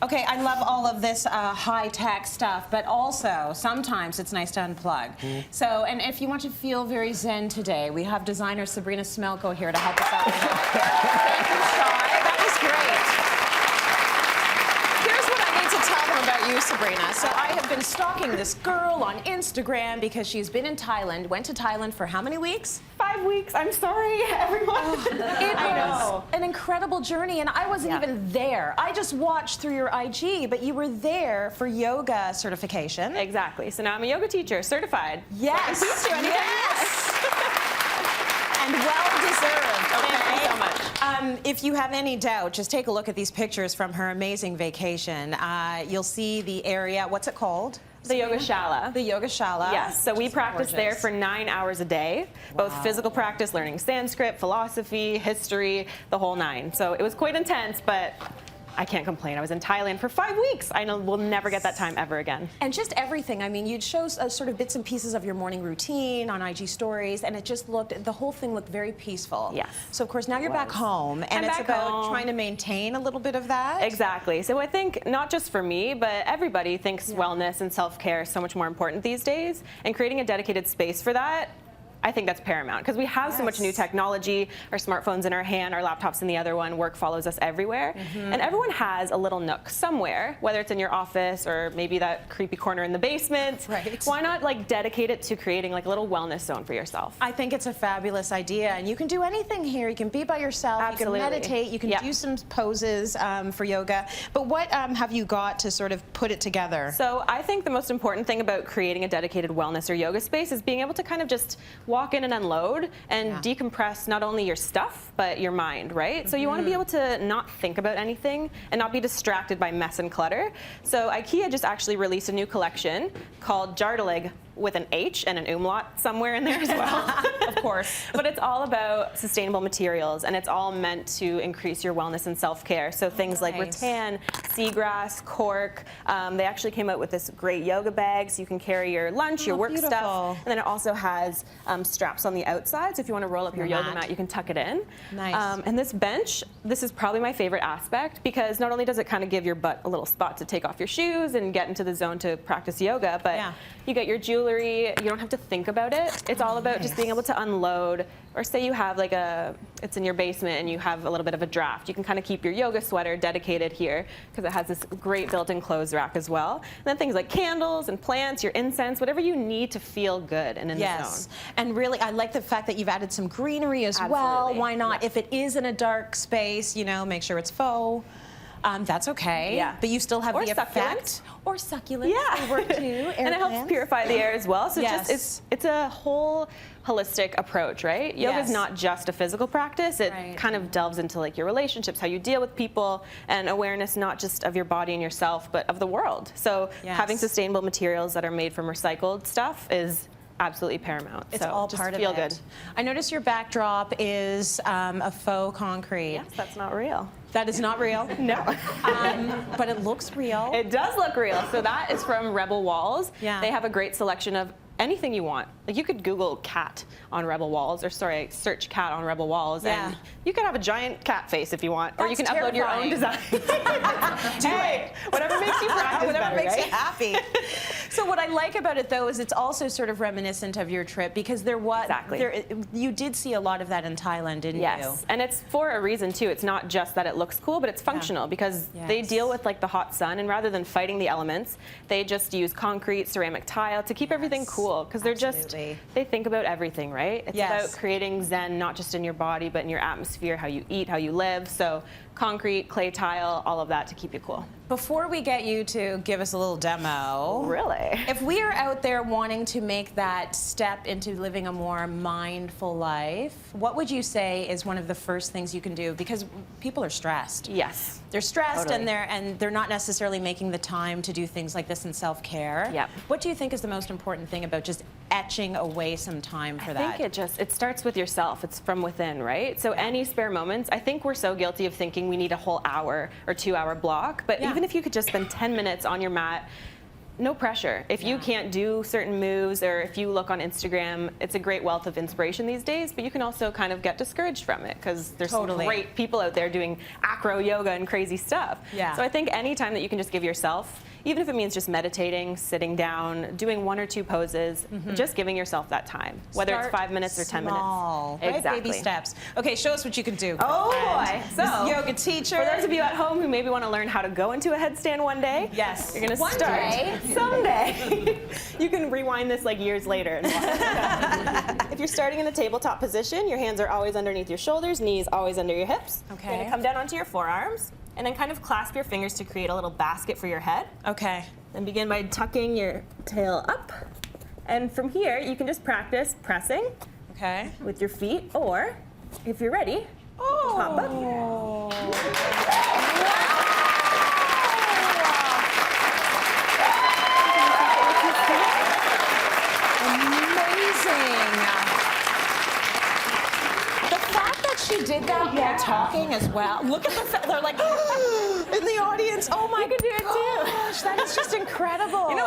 Okay, I love all of this high-tech stuff, but also sometimes it's nice to unplug. So, and if you want to feel very zen today, we have designer Sabrina Smelko here to help us out with that. Thank you, Shai. That was great. Here's what I need to tell them about you, Sabrina. So I have been stalking this girl on Instagram because she's been in Thailand, went to Thailand for how many weeks? 5 weeks. I'm sorry, everyone. It was an incredible journey, and I wasn't even there. I just watched through your IG, but you were there for yoga certification. Exactly. So now I'm a yoga teacher, certified. Yes. So I can teach you anything. Yes. And well deserved. Okay. Thank you so much. If you have any doubt, just take a look at these pictures from her amazing vacation. You'll see the area. What's it called? The yoga shala. The yoga shala. Yes, so we practice there for 9 hours a day, both Wow. physical practice, learning Sanskrit, philosophy, history, the whole nine. So it was quite intense, but I can't complain. I was in Thailand for 5 weeks. I know we'll never get that time ever again. And just everything. I mean, you'd show sort of bits and pieces of your morning routine on IG stories, and it just looked, the whole thing looked very peaceful. Yes. So, of course, now you're back home, and I'm it's back about home. trying to maintain a little bit of that. Exactly. So I think not just for me, but everybody thinks wellness and self-care is so much more important these days, and creating a dedicated space for that, I think that's paramount because we have so much new technology, our smartphones in our hand, our laptops in the other one, work follows us everywhere. And everyone has a little nook somewhere, whether it's in your office or maybe that creepy corner in the basement. Right. Why not like dedicate it to creating like a little wellness zone for yourself? I think it's a fabulous idea, and you can do anything here. You can be by yourself, Absolutely. you can meditate, you can do some poses for yoga. But what have you got to sort of put it together? So I think the most important thing about creating a dedicated wellness or yoga space is being able to kind of just walk in and unload and decompress not only your stuff, but your mind, right? So you want to be able to not think about anything and not be distracted by mess and clutter. So IKEA just actually released a new collection called Jardalig, with an H and an umlaut somewhere in there as well. Of course. But it's all about sustainable materials, and it's all meant to increase your wellness and self-care. So things like rattan, seagrass, cork. They actually came out with this great yoga bag, so you can carry your lunch, your work stuff. And then it also has straps on the outside, so if you want to roll up your yoga mat, you can tuck it in. Nice. And this bench, this is probably my favorite aspect, because not only does it kind of give your butt a little spot to take off your shoes and get into the zone to practice yoga, but you get your jewelry. You don't have to think about it. It's all about just being able to unload, or say you have like it's in your basement and you have a little bit of a draft. You can kind of keep your yoga sweater dedicated here because it has this great built-in clothes rack as well. And then things like candles and plants, your incense, whatever you need to feel good and in the zone. And really, I like the fact that you've added some greenery as well. Why not? If it is in a dark space, you know, make sure it's faux. That's okay. But you still have the effect. Or succulents. They work too. And it helps purify the air as well. So it's a whole holistic approach, right? Yoga is not just a physical practice. It kind of delves into like your relationships, how you deal with people, and awareness not just of your body and yourself, but of the world. So having sustainable materials that are made from recycled stuff is absolutely paramount. It's so all just part of feel it. good. I notice your backdrop is a faux concrete. Yes, that's not real. That is not real? No. But it looks real. It does look real. So that is from Rebel Walls. Yeah. They have a great selection of anything you want. Like you could Google cat on Rebel Walls, or sorry, search cat on Rebel Walls, and you could have a giant cat face if you want, or you can upload your own design. Hey, whatever makes you practice whatever better, makes right? you happy. So what I like about it though is it's also sort of reminiscent of your trip, because there was you did see a lot of that in Thailand, didn't you? Yes, and it's for a reason too. It's not just that it looks cool, but it's functional because they deal with like the hot sun, and rather than fighting the elements, they just use concrete, ceramic tile to keep everything cool, because they're just they think about everything, right? It's about creating zen, not just in your body, but in your atmosphere, how you eat, how you live. So concrete, clay tile, all of that to keep you cool. Before we get you to give us a little demo, really, if we are out there wanting to make that step into living a more mindful life, what would you say is one of the first things you can do? Because people are stressed. Yes. They're stressed, and they're not necessarily making the time to do things like this in self-care. Yep. What do you think is the most important thing about just etching away some time for that? I think it starts with yourself. It's from within, right? So any spare moments, I think we're so guilty of thinking we need a whole hour or 2 hour block, but even if you could just spend 10 minutes on your mat, no pressure. If you can't do certain moves, or if you look on Instagram, it's a great wealth of inspiration these days, but you can also kind of get discouraged from it because there's some great people out there doing acro yoga and crazy stuff. Yeah. So I think any time that you can just give yourself, even if it means just meditating, sitting down, doing 1 or 2 poses, just giving yourself that time, whether it's 5 minutes or 10 minutes. Right? Exactly. Baby steps. Okay, show us what you can do. Oh boy. So, yoga teacher. for those of you at home who maybe want to learn how to go into a headstand one day, yes, you're going to start someday. You can rewind this like years later. And if you're starting in the tabletop position, your hands are always underneath your shoulders, knees always under your hips. Okay. You're going to come down onto your forearms and then kind of clasp your fingers to create a little basket for your head. Okay. Then begin by tucking your tail up. And from here, you can just practice pressing with your feet, or if you're ready, pop up. She did that while talking as well. Look at they're like in the audience. Oh my You can do it too. gosh, that is just incredible. You know,